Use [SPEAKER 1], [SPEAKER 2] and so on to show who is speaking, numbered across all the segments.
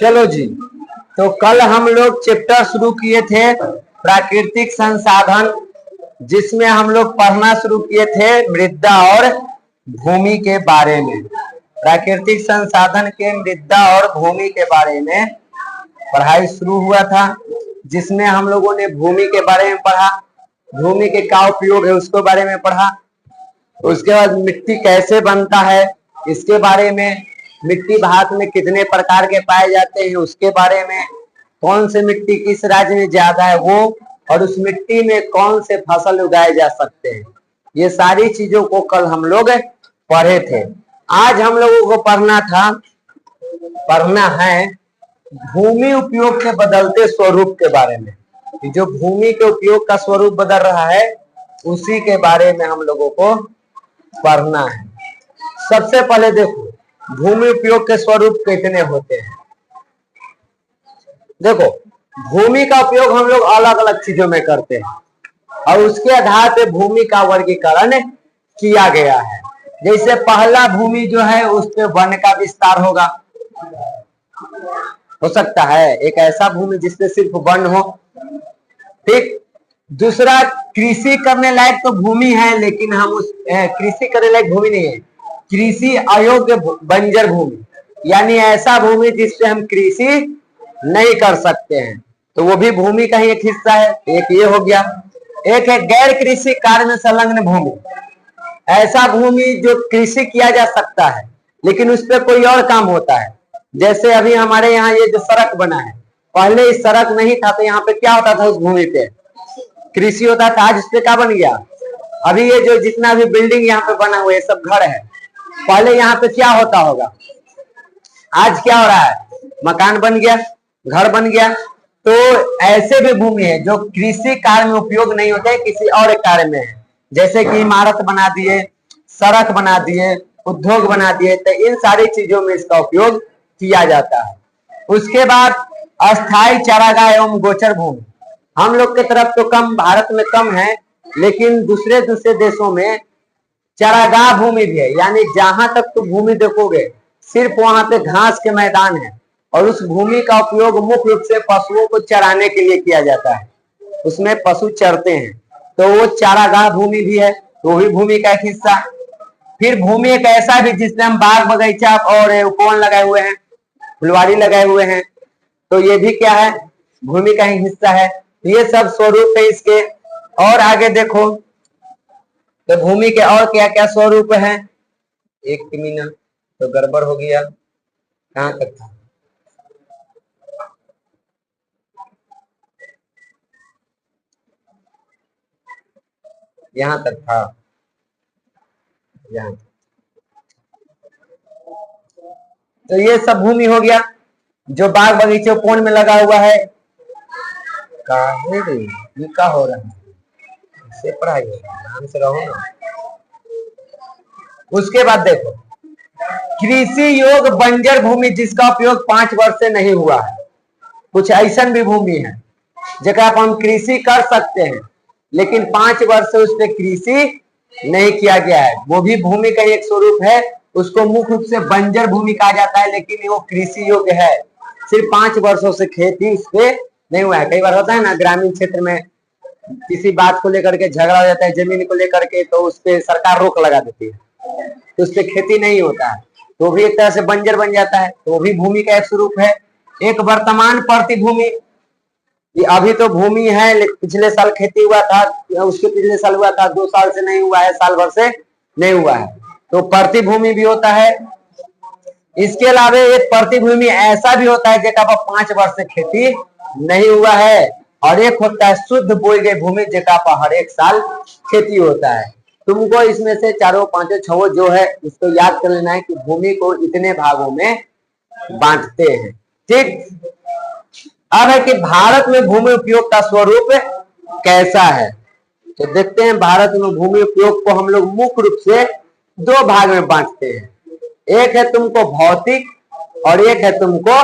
[SPEAKER 1] चलो जी, तो कल हम लोग चैप्टर शुरू किए थे प्राकृतिक संसाधन, जिसमें हम लोग पढ़ना शुरू किए थे मृदा और भूमि के बारे में। प्राकृतिक संसाधन के मृदा और भूमि के बारे में पढ़ाई शुरू हुआ था, जिसमें हम लोगों ने भूमि के बारे में पढ़ा, भूमि के क्या उपयोग है उसके बारे में पढ़ा। उसके बाद मिट्टी कैसे बनता है इसके बारे में, मिट्टी भारत में कितने प्रकार के पाए जाते हैं उसके बारे में, कौन से मिट्टी किस राज्य में ज्यादा है वो, और उस मिट्टी में कौन से फसल उगाए जा सकते हैं, ये सारी चीजों को कल हम लोग पढ़े थे। आज हम लोगों को पढ़ना है भूमि उपयोग के बदलते स्वरूप के बारे में। जो भूमि के उपयोग का स्वरूप बदल रहा है उसी के बारे में हम लोगों को पढ़ना है। सबसे पहले देखो भूमि उपयोग के स्वरूप कितने होते हैं। देखो भूमि का उपयोग हम लोग अलग अलग चीजों में करते हैं और उसके आधार पे भूमि का वर्गीकरण किया गया है। जैसे पहला भूमि जो है उस पे वन का विस्तार होगा, हो सकता है एक ऐसा भूमि जिसपे सिर्फ वन हो, ठीक। दूसरा कृषि करने लायक तो भूमि है, लेकिन हम उस कृषि करने लायक भूमि नहीं है, कृषि अयोग्य बंजर भूमि, यानी ऐसा भूमि जिससे हम कृषि नहीं कर सकते हैं, तो वो भी भूमि का ही एक हिस्सा है। एक ये हो गया। एक है गैर कृषि कार्य में संलग्न भूमि, ऐसा भूमि जो कृषि किया जा सकता है लेकिन उस पर कोई और काम होता है। जैसे अभी हमारे यहाँ ये जो सड़क बना है, पहले इस सड़क नहीं था तो यहाँ पे क्या होता था, उस भूमि पे कृषि होता था। आज इस पे क्या बन गया, अभी ये जो जितना भी बिल्डिंग यहाँ पे बना हुआ है सब घर है, पहले यहाँ पे क्या होता होगा, आज क्या हो रहा है, मकान बन गया, घर बन गया। तो ऐसे भी भूमि है जो कृषि कार्य में उपयोग नहीं होते हैं, किसी और कार्य में है। जैसे कि इमारत बना दिए, सड़क बना दिए, उद्योग बना दिए, तो इन सारी चीजों में इसका उपयोग किया जाता है। उसके बाद अस्थायी चारागाह एवं गोचर भूमि, हम लोग की तरफ तो कम, भारत में कम है, लेकिन दूसरे देशों में चारागाह भूमि भी है, यानी जहां तक तो भूमि देखोगे सिर्फ वहां पे घास के मैदान है और उस भूमि का उपयोग मुख्य रूप से पशुओं को चराने के लिए किया जाता है, उसमें पशु चरते हैं, तो वो चारागाह भूमि भी है, तो वो भी भूमि का एक हिस्सा। फिर भूमि एक ऐसा भी जिसमें हम बाग बगीचा और उपवन लगाए हुए हैं, फुलवारी लगाए हुए हैं, तो ये भी क्या है, भूमि का ही हिस्सा है। ये सब स्वरूप है इसके। और आगे देखो तो भूमि के और क्या क्या स्वरूप हैं। एक मिनट, तो गड़बड़ हो गया, कहाँ तक था, यहाँ तक था, यहाँ। तो ये सब भूमि हो गया जो बाग बगीचे उपवन में लगा हुआ है। ये क्या हो रहा है, इससे पढ़ाई हो रहा है, आराम से रहो ना। उसके बाद देखो कृषि योग बंजर भूमि जिसका उपयोग 5 वर्ष से नहीं हुआ है। कुछ ऐसा भी भूमि है जगह पर हम कृषि कर सकते हैं लेकिन 5 वर्ष से उस पर कृषि नहीं किया गया है, वो भी भूमि का एक स्वरूप है। उसको मुख्य रूप से बंजर भूमि कहा जाता है, लेकिन वो कृषि योग्य है, सिर्फ 5 वर्षों से खेती उस पर नहीं हुआ है। कई बार होता है ना ग्रामीण क्षेत्र में किसी बात को लेकर के झगड़ा हो जाता है जमीन को लेकर के, तो उस पर सरकार रोक लगा देती है, तो उस पर खेती नहीं होता है, तो भी एक तरह से बंजर बन जाता है, तो भी भूमि का एक स्वरूप है। एक वर्तमान प्रतिभूमि, अभी तो भूमि है लेकिन पिछले साल खेती हुआ था, उसके पिछले साल हुआ था, 2 साल से नहीं हुआ है, साल भर से नहीं हुआ है, तो प्रतिभूमि भी होता है। इसके अलावा एक प्रतिभूमि ऐसा भी होता है जगह पर 5 वर्ष से खेती नहीं हुआ है, और एक होता है शुद्ध बोई गई भूमि जगह पर हर एक साल खेती होता है। तुमको इसमें से 4, 5, 6 जो है उसको याद कर लेना है कि भूमि को इतने भागों में बांटते हैं, ठीक। अब है कि भारत में भूमि उपयोग का स्वरूप कैसा है, तो देखते हैं। भारत में भूमि उपयोग को हम लोग मुख्य रूप से 2 भाग में बांटते हैं, एक है तुमको भौतिक और एक है तुमको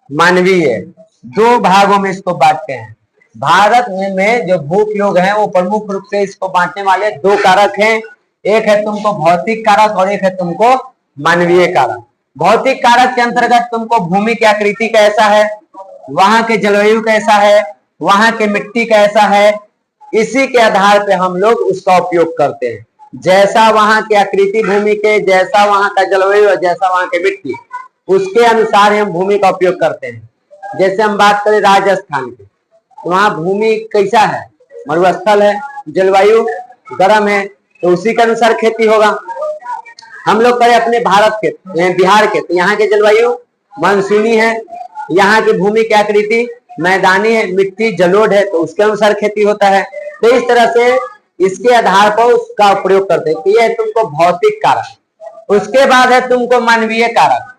[SPEAKER 1] मानवीय। 2 भागों में इसको बांटते हैं। भारत में जो भू उपयोग है वो प्रमुख रूप से इसको बांटने वाले 2 कारक हैं, एक है तुमको भौतिक कारक और एक है तुमको मानवीय कारक। भौतिक कारक के अंतर्गत तुमको भूमि की आकृति कैसा है, वहां के जलवायु कैसा है, वहां के मिट्टी कैसा है, इसी के आधार पे हम लोग उसका उपयोग करते हैं। जैसा वहां की आकृति भूमि के, जैसा वहां का जलवायु और जैसा वहां की मिट्टी, उसके अनुसार हम भूमि का उपयोग करते हैं। जैसे हम बात करें राजस्थान की, तो वहां भूमि कैसा है, मरुस्थल है, जलवायु गर्म है, तो उसी के अनुसार खेती होगा। हम लोग करें अपने भारत के, बिहार के, तो यहाँ के जलवायु मानसूनी है, यहाँ की भूमि की आकृति मैदानी है, मिट्टी जलोढ़ है, तो उसके अनुसार खेती होता है। तो इस तरह से इसके आधार पर उसका प्रयोग करते हैं। तो ये है तुमको भौतिक कारक। उसके बाद है तुमको मानवीय कारक।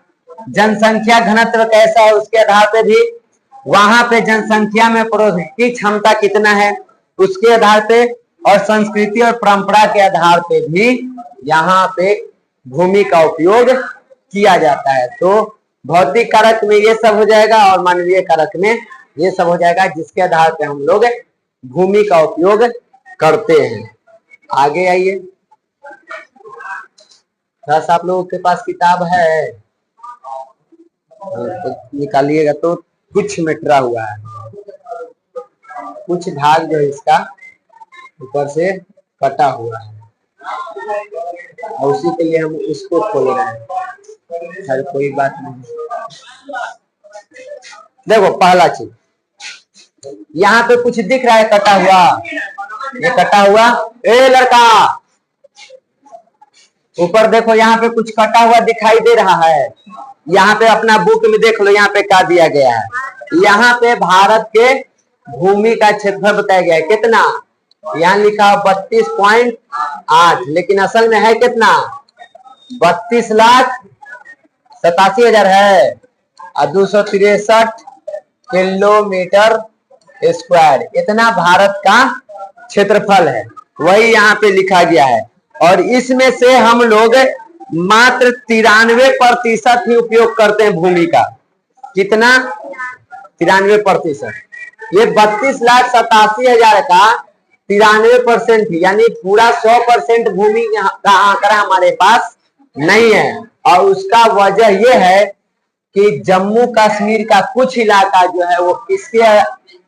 [SPEAKER 1] जनसंख्या घनत्व कैसा है, उसके आधार पे भी, वहां पे जनसंख्या में की क्षमता कितना है उसके आधार पे, और संस्कृति और परंपरा के आधार पे भी यहाँ पे भूमि का उपयोग किया जाता है। तो भौतिक कारक में ये सब हो जाएगा और मानवीय कारक में ये सब हो जाएगा, जिसके आधार पे हम लोग भूमि का उपयोग करते हैं। आगे आइए, बस आप लोगों के पास किताब है तो निकालिएगा। तो कुछ मिटरा हुआ है, कुछ भाग जो है इसका ऊपर से कटा हुआ है, और उसी के लिए हम इसको खोल रहे हैं। हर कोई बात नहीं। देखो पहला चीज, यहाँ पे कुछ दिख रहा है कटा हुआ, ये कटा हुआ, ए लड़का ऊपर देखो, यहाँ पे कुछ कटा हुआ दिखाई दे रहा है। यहाँ पे अपना बुक में देख लो, यहाँ पे क्या दिया गया है। यहाँ पे भारत के भूमि का क्षेत्रफल बताया गया है कितना, यहाँ लिखा 32.8, लेकिन असल में है कितना, 32,87,000 है, और 263 किलोमीटर स्क्वायर, इतना भारत का क्षेत्रफल है, वही यहाँ पे लिखा गया है। और इसमें से हम लोग मात्र 93% ही उपयोग करते हैं भूमि का। कितना, 93%। ये 32,87,000 का 93% ही, यानी पूरा 100% भूमि का आंकड़ा हमारे पास नहीं है। और उसका वजह यह है कि जम्मू कश्मीर का कुछ इलाका जो है वो किसके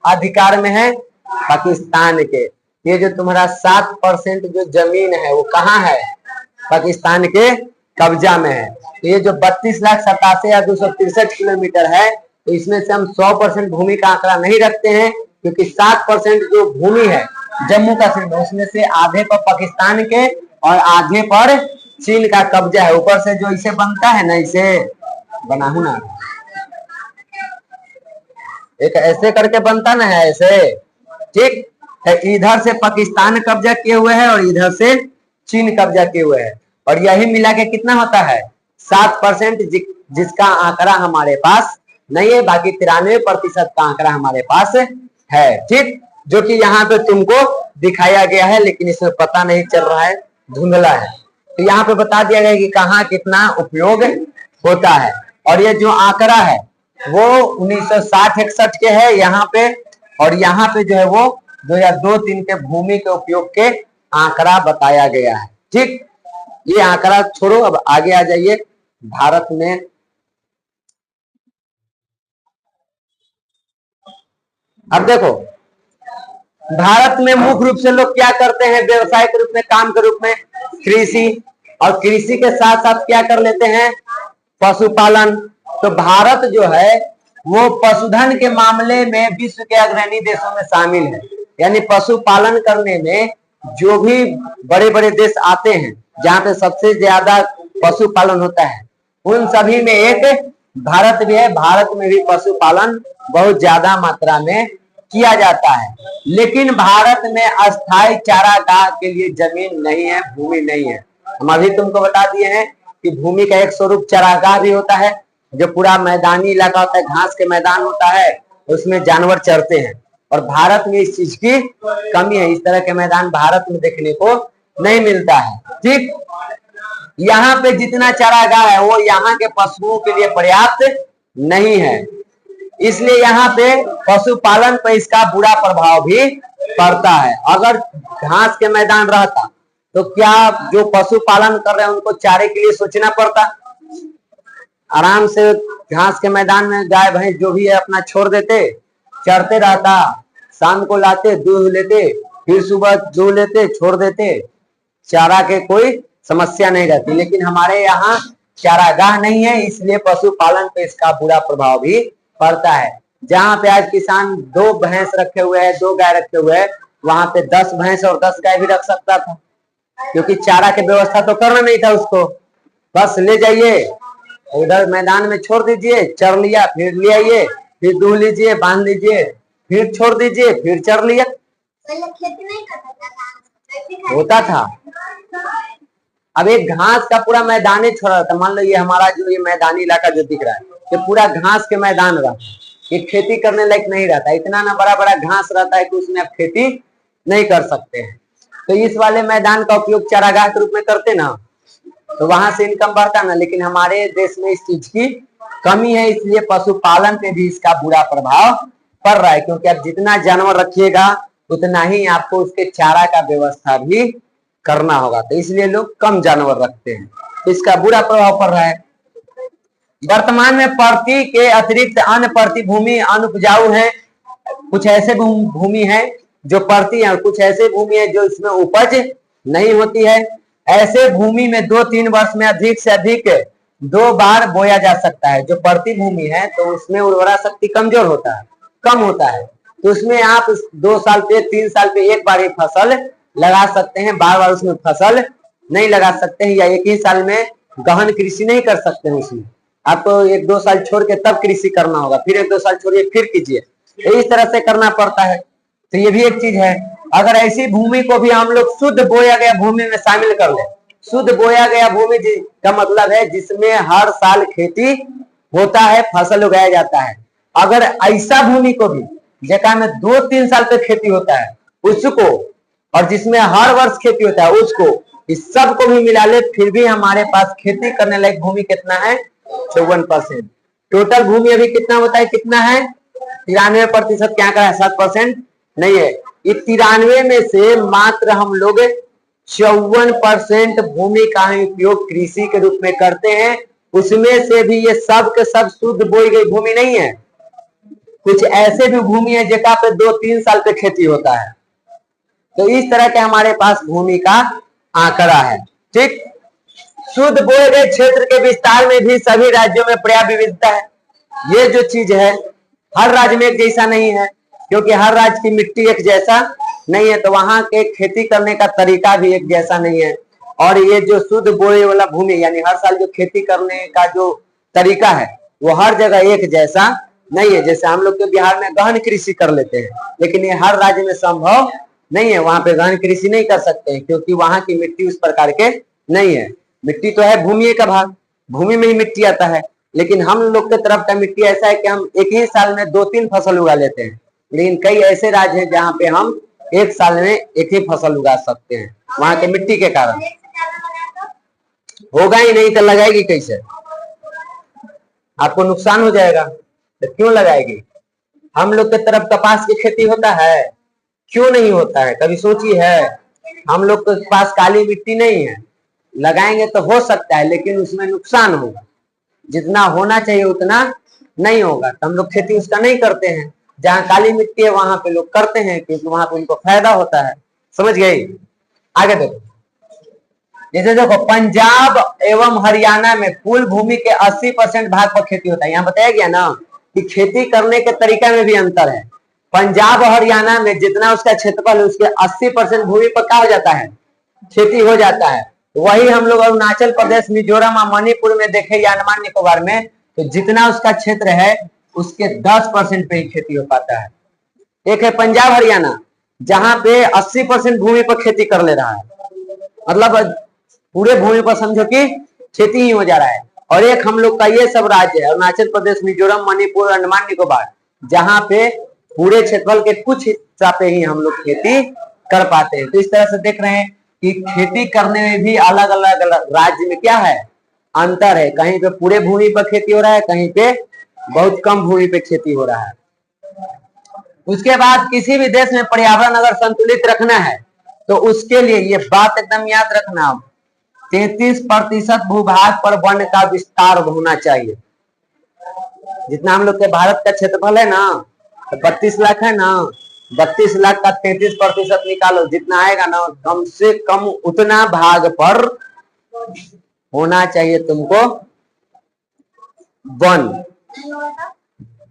[SPEAKER 1] अधिकार में है, पाकिस्तान के। ये जो तुम्हारा 7% जो जमीन है वो कहाँ है, पाकिस्तान के कब्जा में है। तो ये जो 32,87,263 किलोमीटर है, तो इसमें से हम 100% भूमि का आंकड़ा नहीं रखते हैं, क्योंकि 7% जो भूमि है जम्मू कश्मीर में, उसमें से आधे पर पाकिस्तान के और आधे पर चीन का कब्जा है। ऊपर से जो इसे बनता है ना, इसे बना हूं ना, एक ऐसे करके बनता ना है ऐसे, ठीक है। इधर से पाकिस्तान कब्जा किए हुए है और इधर से चीन कब्जा किए हुए है, और यही मिला के कितना होता है 7%, जिसका आंकड़ा हमारे पास नहीं है। बाकी 93% का आंकड़ा हमारे पास है, ठीक, जो कि यहाँ पे तुमको दिखाया गया है, लेकिन इसमें पता नहीं चल रहा है, धुंधला है। तो यहाँ पे बता दिया गया कि कहाँ कितना उपयोग होता है। और ये जो आंकड़ा है वो 1960-61 के है यहाँ पे, और यहाँ पे जो है वो 2002-03 के भूमि के उपयोग के आंकड़ा बताया गया है, ठीक। ये आंकड़ा छोड़ो, अब आगे आ जाइए। भारत में अब देखो, भारत में मुख्य रूप से लोग क्या करते हैं, व्यवसाय के रूप में, काम के रूप में कृषि, और कृषि के साथ साथ क्या कर लेते हैं, पशुपालन। तो भारत जो है वो पशुधन के मामले में विश्व के अग्रणी देशों में शामिल है। यानी पशुपालन करने में जो भी बड़े बड़े देश आते हैं, जहाँ पे सबसे ज्यादा पशुपालन होता है, उन सभी में एक भारत भी है। भारत में भी पशुपालन बहुत ज्यादा मात्रा में किया जाता है, लेकिन भारत में अस्थायी चारागाह के लिए जमीन नहीं है, भूमि नहीं है। हम अभी तुमको बता दिए हैं कि भूमि का एक स्वरूप चारागाह भी होता है, जो पूरा मैदानी इलाका होता है, घास के मैदान होता है, उसमें जानवर चरते हैं। और भारत में इस चीज की कमी है, इस तरह के मैदान भारत में देखने को नहीं मिलता है, ठीक। यहाँ पे जितना चारागाह है वो यहाँ के पशुओं के लिए पर्याप्त नहीं है, इसलिए यहाँ पे पशुपालन पर इसका बुरा प्रभाव भी पड़ता है। अगर घास के मैदान रहता तो क्या जो पशुपालन कर रहे हैं उनको चारे के लिए सोचना पड़ता, आराम से घास के मैदान में गाय भैंस जो भी है अपना छोड़ देते, चरते रहता, शाम को लाते दूध लेते, फिर सुबह दूध लेते छोड़ देते, चारा के कोई समस्या नहीं रहती। लेकिन हमारे यहाँ चारागाह नहीं है, इसलिए पशुपालन पे इसका बुरा प्रभाव भी पड़ता है। जहाँ पे आज किसान 2 भैंस रखे हुए हैं, 2 गाय रखे हुए हैं, वहां पे 10 भैंस और 10 गाय भी रख सकता था, क्योंकि चारा की व्यवस्था तो करना नहीं था उसको। बस ले जाइए उधर मैदान में छोड़ दीजिए, चर लिया, फिर ले आइए, फिर दूह लीजिए, बांध लीजिए, फिर छोड़ दीजिए, फिर चर लिया। खेती नहीं होता था। अब एक घास का पूरा मैदान छोड़ा था। मान लो ये हमारा जो ये मैदानी इलाका जो दिख रहा है, ये पूरा घास के मैदान रहा, ये खेती करने लायक नहीं रहता। इतना ना बड़ा बड़ा घास रहता है कि उसमें आप खेती नहीं कर सकते हैं। तो इस वाले मैदान का उपयोग चारागाह के रूप में करते ना, तो वहां से इनकम बढ़ता ना। लेकिन हमारे देश में इस चीज की कमी है, इसलिए पशुपालन पे भी इसका बुरा प्रभाव पड़ रहा है। क्योंकि आप जितना जानवर रखिएगा उतना ही आपको उसके चारा का व्यवस्था भी करना होगा, तो इसलिए लोग कम जानवर रखते हैं, इसका बुरा प्रभाव पड़ रहा है। वर्तमान में प्रति के अतिरिक्त अन्य प्रति भूमि अनुपजाऊ है। कुछ ऐसे भूमि है जो प्रति है, कुछ ऐसे भूमि है जो इसमें उपज नहीं होती है। ऐसे भूमि में 2-3 वर्ष में अधिक से अधिक 2 बार बोया जा सकता है। जो प्रति भूमि है तो उसमें उर्वरा शक्ति कमजोर होता है, कम होता है, तो उसमें आप 2 साल पे 3 साल पे एक बार ही फसल लगा सकते हैं, बार बार उसमें फसल नहीं लगा सकते हैं, या एक ही साल में गहन कृषि नहीं कर सकते हैं। उसमें आपको 1-2 साल छोड़ के तब कृषि करना होगा, फिर 1-2 साल छोड़िए फिर कीजिए, इस तरह से करना पड़ता है। तो ये भी एक चीज है। अगर ऐसी भूमि को भी हम लोग शुद्ध बोया गया भूमि में शामिल कर ले, शुद्ध बोया गया भूमि का मतलब है जिसमें हर साल खेती होता है, फसल उगाया जाता है। अगर ऐसा भूमि को भी जगह में 2-3 साल तक खेती होता है उसको, और जिसमें हर वर्ष खेती होता है उसको, इस सब को भी मिला ले, फिर भी हमारे पास खेती करने लायक भूमि कितना है? 54%। टोटल भूमि अभी कितना होता है? कितना है? 93%। क्या करा है? 7% नहीं है। इस 93 में से मात्र हम लोग 54% भूमि का उपयोग कृषि के रूप में करते हैं। उसमें से भी ये सब के सब शुद्ध बोई गई भूमि नहीं है। कुछ ऐसे भी भूमि है जगह पे 2-3 साल पे खेती होता है। तो इस तरह के हमारे पास भूमि का आंकड़ा है। ठीक, शुद्ध बोए गए क्षेत्र के विस्तार में भी सभी राज्यों में पर्याप्त विविधता है। ये जो चीज है हर राज्य में एक जैसा नहीं है, क्योंकि हर राज्य की मिट्टी एक जैसा नहीं है, तो वहां के खेती करने का तरीका भी एक जैसा नहीं है। और ये जो शुद्ध बोए वाला भूमि यानी हर साल जो खेती करने का जो तरीका है वो हर जगह एक जैसा नहीं है। जैसे हम लोग के बिहार में गहन कृषि कर लेते हैं, लेकिन ये हर राज्य में संभव नहीं है। वहां पे गहन कृषि नहीं कर सकते हैं क्योंकि वहां की मिट्टी उस प्रकार के नहीं है। मिट्टी तो है भूमि का भाग, भूमि में ही मिट्टी आता है, लेकिन हम लोग के तरफ का मिट्टी ऐसा है कि हम एक ही साल में 2-3 फसल उगा लेते हैं। लेकिन कई ऐसे राज्य हैं जहाँ पे हम एक साल में एक ही फसल उगा सकते हैं, वहां के मिट्टी के कारण। होगा ही नहीं तो लगाएगी कैसे? आपको नुकसान हो जाएगा, तो क्यों लगाएगी? हम लोग के तरफ कपास की खेती होता है, क्यों नहीं होता है? कभी सोची है? हम लोग के पास काली मिट्टी नहीं है, लगाएंगे तो हो सकता है, लेकिन उसमें नुकसान होगा। जितना होना चाहिए उतना नहीं होगा, तो हम लोग खेती उसका नहीं करते हैं। जहाँ काली मिट्टी है वहां पे लोग करते हैं, क्योंकि वहां पे उनको फायदा होता है। समझ गई? आगे देखो, जैसे देखो पंजाब एवं हरियाणा में कुल भूमि के 80% भाग पर खेती होता है। यहाँ बताया गया ना कि खेती करने के तरीका में भी अंतर है। पंजाब और हरियाणा में जितना उसका क्षेत्रफल है उसके 80% भूमि पर क्या हो जाता है? खेती हो जाता है। वही हम लोग अरुणाचल प्रदेश, मिजोरम और मणिपुर में देखे या अंडमान निकोबार में, तो जितना उसका क्षेत्र है उसके 10% पे ही खेती हो पाता है। एक है पंजाब हरियाणा जहां पे 80% भूमि पर खेती कर ले रहा है, मतलब पूरे भूमि पर समझो कि खेती ही हो जा रहा है। और एक हम लोग का ये सब राज्य है अरुणाचल प्रदेश, मिजोरम, मणिपुर, अंडमान निकोबार, जहां पे पूरे क्षेत्रफल के कुछ हिस्सा पे ही हम लोग खेती कर पाते हैं। तो इस तरह से देख रहे हैं कि खेती करने में भी अलग अलग राज्य में क्या है? अंतर है। कहीं पे पूरे भूमि पर खेती हो रहा है, कहीं पे बहुत कम भूमि पे खेती हो रहा है। उसके बाद किसी भी देश में पर्यावरण अगर संतुलित रखना है तो उसके लिए ये बात एकदम याद रखना, 33% भूभाग पर वन का विस्तार होना चाहिए। जितना हम लोग के भारत का क्षेत्रफल है ना, तो 32 लाख है ना, 32 लाख का 33% निकालो, जितना आएगा ना कम से कम उतना भाग पर होना चाहिए तुमको वन।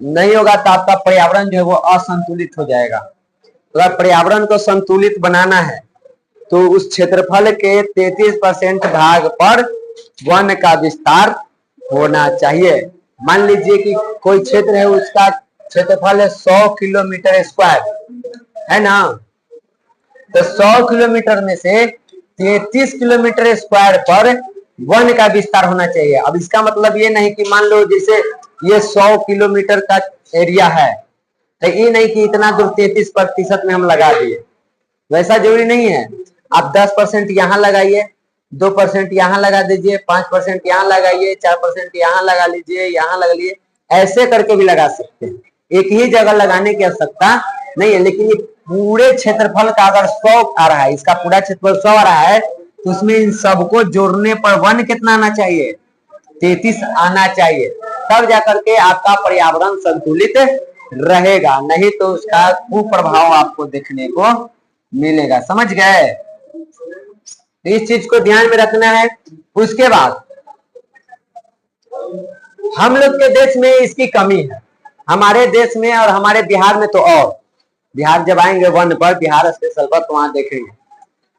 [SPEAKER 1] नहीं होगा तो आपका पर्यावरण जो है वो असंतुलित हो जाएगा। तो अगर पर्यावरण को संतुलित बनाना है तो उस क्षेत्रफल के 33% भाग पर वन का विस्तार होना चाहिए। मान लीजिए कि कोई क्षेत्र है, उसका क्षेत्रफल है 100 किलोमीटर स्क्वायर, है ना, तो 100 किलोमीटर में से 33 किलोमीटर स्क्वायर पर वन का विस्तार होना चाहिए। अब इसका मतलब ये नहीं कि मान लो जैसे ये 100 किलोमीटर का एरिया है, तो ये नहीं कि इतना दूर 33% में हम लगा दिए, वैसा जरूरी नहीं है। आप 10% यहाँ लगाइए, 2% यहाँ लगा दीजिए, 5% यहाँ लगाइए, 4% यहाँ लगा लीजिए, यहाँ लगा लीजिए, ऐसे करके भी लगा सकते हैं। एक ही जगह लगाने की आवश्यकता नहीं है। लेकिन ये पूरे क्षेत्रफल का अगर 100 आ रहा है, इसका पूरा क्षेत्रफल 100 आ रहा है, तो उसमें इन सबको जोड़ने पर वन कितना आना चाहिए? 33 आना चाहिए, तब जाकर के आपका पर्यावरण संतुलित रहेगा, नहीं तो उसका कुप्रभाव आपको देखने को मिलेगा। समझ गए? इस चीज को ध्यान में रखना है। उसके बाद हम लोग के देश में इसकी कमी है, हमारे देश में और हमारे बिहार में तो, और बिहार जब आएंगे वन पर, बिहार स्पेशल पर, तो वहां देखेंगे।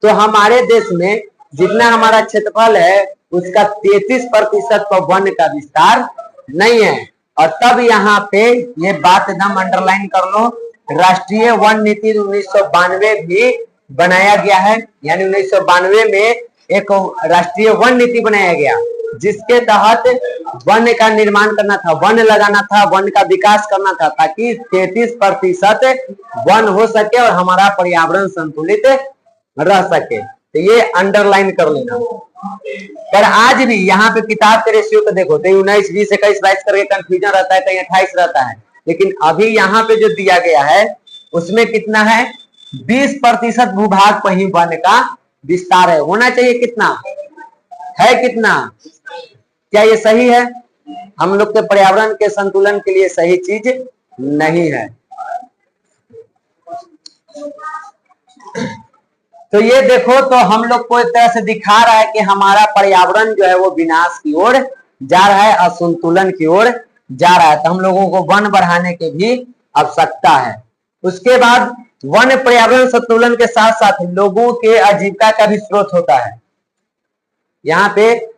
[SPEAKER 1] तो हमारे देश में जितना हमारा क्षेत्रफल है उसका 33% पर वन का विस्तार नहीं है। और तब यहाँ पे ये बात एकदम अंडरलाइन कर लो, राष्ट्रीय वन नीति 1992 भी बनाया गया है। यानी 1992 में एक राष्ट्रीय वन नीति बनाया गया, जिसके तहत वन का निर्माण करना था, वन लगाना था, वन का विकास करना था, ताकि 33% वन हो सके और हमारा पर्यावरण संतुलित रह सके। तो ये अंडरलाइन कर लेना। पर आज भी यहाँ पे किताब के रेशियो को देखो तो 19, 20, 21, 22 करके कंफ्यूजन रहता है, कहीं 28 रहता है। लेकिन अभी यहाँ पे जो दिया गया है उसमें कितना है? 20% भूभाग पर ही वन का विस्तार है। होना चाहिए कितना है? कितना? क्या ये सही है? हम लोग के पर्यावरण के संतुलन के लिए सही चीज नहीं है। तो ये देखो, तो हम लोग को एक तरह से दिखा रहा है कि हमारा पर्यावरण जो है वो विनाश की ओर जा रहा है, असंतुलन की ओर जा रहा है। तो हम लोगों को वन बढ़ाने की भी आवश्यकता है। उसके बाद वन पर्यावरण संतुलन के साथ साथ लोगों के आजीविका का भी स्रोत होता है। यहाँ पे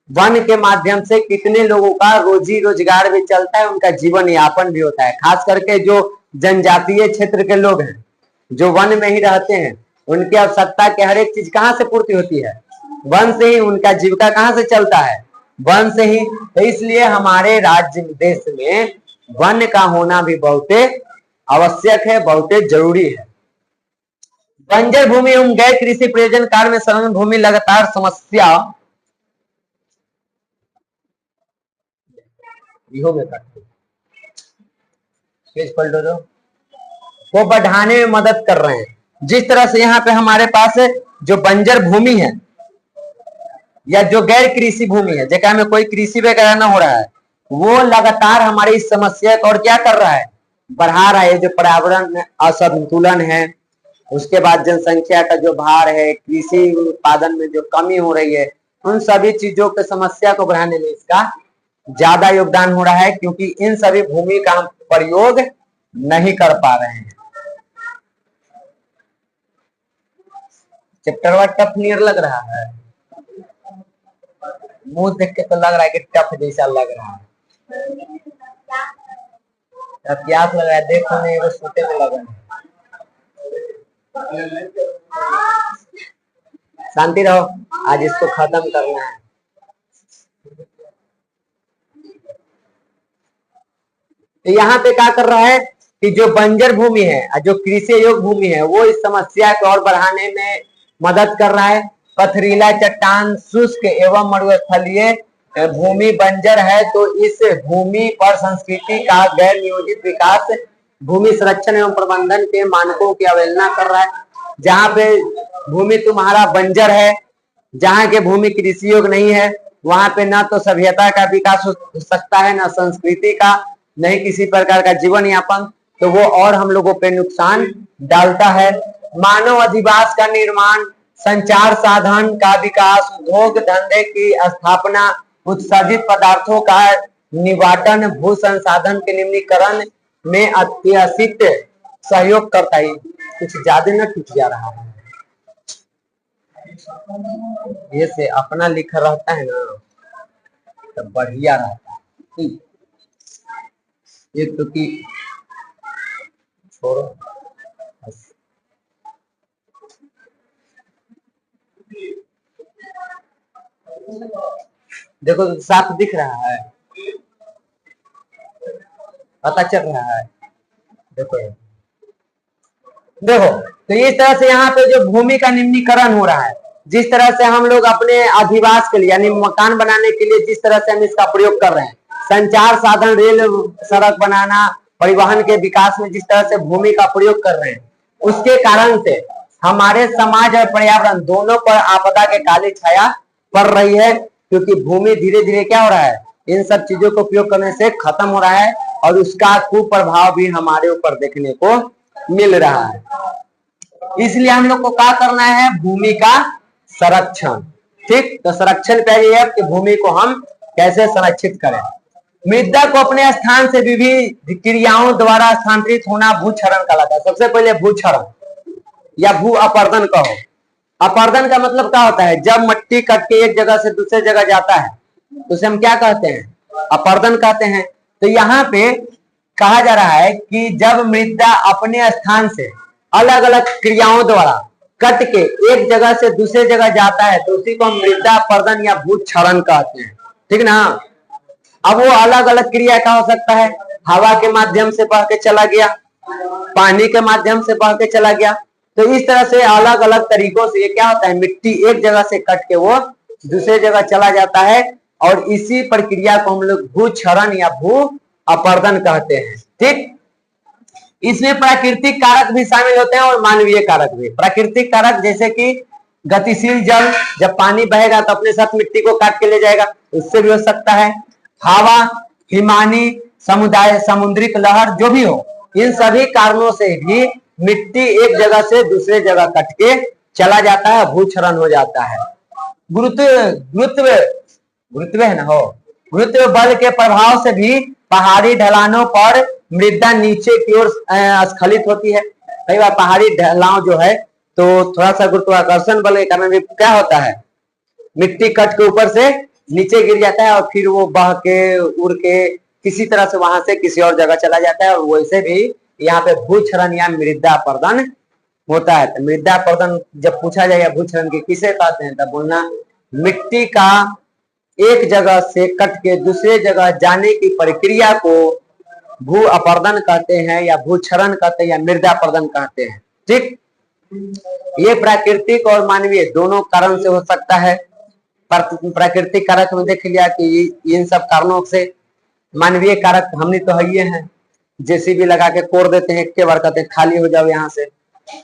[SPEAKER 1] वन के माध्यम से कितने लोगों का रोजी रोजगार भी चलता है, उनका जीवन यापन भी होता है। खास करके जो जनजातीय क्षेत्र के लोग हैं, जो वन में ही रहते हैं, उनकी आवश्यकता के हर एक चीज कहाँ से पूर्ति होती है? वन से ही। उनका जीविका कहाँ से चलता है? वन से ही। तो इसलिए हमारे राज्य देश में वन का होना भी बहुत आवश्यक है, बहुत जरूरी है। बंजर भूमि एवं गैर कृषि प्रयोजन कार्य में संलग्न भूमि लगातार समस्या को बढ़ाने में मदद कर रहे हैं। जिस तरह से यहाँ पे हमारे पास जो बंजर भूमि है या जो गैर कृषि भूमि है, जगह में कोई कृषि वगैरह न हो रहा है, वो लगातार हमारी इस समस्या को और क्या कर रहा है? बढ़ा रहा है। जो पर्यावरण में असंतुलन है, उसके बाद जनसंख्या का जो भार है, कृषि उत्पादन में जो कमी हो रही है, उन सभी चीजों की समस्या को बढ़ाने में इसका ज्यादा योगदान हो रहा है, क्योंकि इन सभी भूमि का हम प्रयोग नहीं कर पा रहे हैं। चैप्टर वाइज टफ नियर लग रहा है, मुंह देख के तो लग रहा है कि टफ जैसा लग रहा है। प्यास लग रहा है, देखो नहीं, वो सोते में लगा है। शांति रहो, आज इसको खत्म करना है। तो यहाँ पे क्या कर रहा है कि जो बंजर भूमि है, जो कृषि योग्य भूमि है, वो इस समस्या को और बढ़ाने में मदद कर रहा है। पथरीला चट्टान, शुष्क एवं मरुस्थलीय भूमि बंजर है, तो इस भूमि पर संस्कृति का गैर नियोजित विकास भूमि संरक्षण एवं प्रबंधन के मानकों की अवहेलना कर रहा है। जहाँ पे भूमि तुम्हारा बंजर है, जहाँ के भूमि कृषि योग्य नहीं है, वहां पे ना तो सभ्यता का विकास हो सकता है, ना संस्कृति का, नहीं किसी प्रकार का जीवन यापन, तो वो और हम लोगों पे नुकसान डालता है। मानव अधिवास का निर्माण, संचार साधन का विकास, उद्योग धंधे की स्थापना, उत्सर्जित पदार्थों का निवाटन, भू संसाधन के निम्नीकरण में अत्यधिक सहयोग करता है। कुछ ज्यादा न टूट जा रहा है, ये से अपना लिखा रहता है ना तो बढ़िया रहता है। ये तो कि छोड़ो, देखो साफ दिख रहा है, पता चल रहा है। देखो देखो, तो इस तरह से यहाँ पे जो भूमि का निम्नीकरण हो रहा है, जिस तरह से हम लोग अपने अधिवास के लिए यानी मकान बनाने के लिए जिस तरह से हम इसका प्रयोग कर रहे हैं, संचार साधन, रेल सड़क बनाना, परिवहन के विकास में जिस तरह से भूमि का प्रयोग कर रहे हैं, उसके कारण से हमारे समाज और पर्यावरण दोनों पर आपदा के काली छाया पड़ रही है, क्योंकि भूमि धीरे धीरे क्या हो रहा है, इन सब चीजों को उपयोग करने से खत्म हो रहा है और उसका कुप्रभाव भी हमारे ऊपर देखने को मिल रहा है। इसलिए हम लोग को क्या करना है, भूमि का संरक्षण। ठीक, तो संरक्षण पे ये है कि भूमि को हम कैसे संरक्षित करें। मृदा को अपने स्थान से विभिन्न क्रियाओं द्वारा स्थानांतरित होना भूक्षरण कहलाता है। सबसे पहले भूक्षरण या भू अपर्दन कहो। अपर्दन का मतलब क्या होता है, जब मिट्टी कट के एक जगह से दूसरे जगह जाता है तो उसे हम क्या कहते हैं, अपर्दन कहते हैं। तो यहाँ पे कहा जा रहा है कि जब मृदा अपने स्थान से अलग अलग क्रियाओं द्वारा कट के एक जगह से दूसरे जगह जाता है तो उसी को हम मृदा अपर्दन या भूक्षरण कहते हैं। ठीक ना। अब वो अलग अलग क्रिया का हो सकता है, हवा के माध्यम से बह के चला गया, पानी के माध्यम से बह के चला गया। तो इस तरह से अलग अलग तरीकों से ये क्या होता है, मिट्टी एक जगह से कट के वो दूसरे जगह चला जाता है और इसी प्रक्रिया को हम लोग भूक्षरण या भू अपर्दन कहते हैं। ठीक, इसमें प्राकृतिक कारक भी शामिल होते हैं और मानवीय कारक भी। प्राकृतिक कारक जैसे कि गतिशील जल, जब पानी बहेगा तो अपने साथ मिट्टी को काट के ले जाएगा, उससे भी हो सकता है। हवा, हिमानी, समुदाय, समुद्रिक लहर, जो भी हो, इन सभी कारणों से भी मिट्टी एक जगह से दूसरे जगह कट के चला जाता है, भूक्षरण हो जाता है। गुरुत्व है ना हो, गुरुत्व बल के प्रभाव से भी पहाड़ी ढलानों पर मृदा नीचे की ओर स्खलित होती है। कई बार पहाड़ी ढलान जो है तो थोड़ा सा गुरुत्वाकर्षण बल के कारण भी क्या होता है, मिट्टी कट के ऊपर से नीचे गिर जाता है और फिर वो बह के उड़ के किसी तरह से वहां से किसी और जगह चला जाता है। और वैसे भी यहाँ पे भूक्षरण या मृदा अपर्दन होता है। तो मृदा अपर्दन जब पूछा जाएगा भूक्षरण की किसे कहते हैं, तब बोलना मिट्टी का एक जगह से कट के दूसरे जगह जाने की प्रक्रिया को भू अपर्दन कहते हैं या भूक्षरण कहते हैं या मृदा अपर्दन कहते हैं। ठीक, ये प्राकृतिक और मानवीय दोनों कारण से हो सकता है। प्राकृतिक कारक में देख लिया कि इन सब कारणों से। मानवीय कारक हमने तो है ये है, जेसीबी लगा के कोड़ देते हैं, के बार कहते हैं खाली हो जाओ यहाँ से,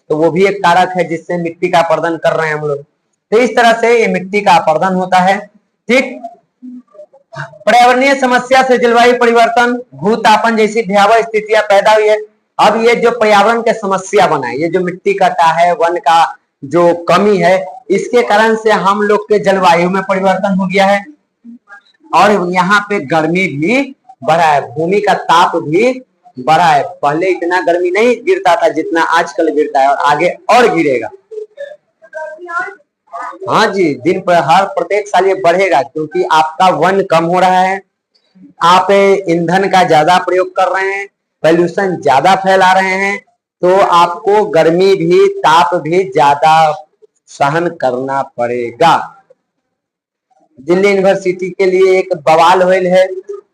[SPEAKER 1] तो वो भी एक कारक है जिससे मिट्टी का अपर्दन कर रहे हैं हम लोग। तो इस तरह से ये मिट्टी का अपर्दन होता है। ठीक, पर्यावरणीय समस्या से जलवायु परिवर्तन, भूतापन जैसी भयावह स्थितियां पैदा हुई है। अब ये जो पर्यावरण के समस्या बना है, ये जो मिट्टी कटा है, वन का जो कमी है, इसके कारण से हम लोग के जलवायु में परिवर्तन हो गया है और यहाँ पे गर्मी भी बढ़ा है, भूमि का ताप भी बढ़ा है। पहले इतना गर्मी नहीं गिरता था जितना आजकल गिरता है और आगे और गिरेगा। हाँ जी, दिन पर हर प्रत्येक साल ये बढ़ेगा क्योंकि आपका वन कम हो रहा है, आप ईंधन का ज्यादा प्रयोग कर रहे हैं, पॉल्यूशन ज्यादा फैला रहे हैं, तो आपको गर्मी भी ताप भी ज्यादा सहन करना पड़ेगा। दिल्ली यूनिवर्सिटी के लिए एक बवाल हुई है,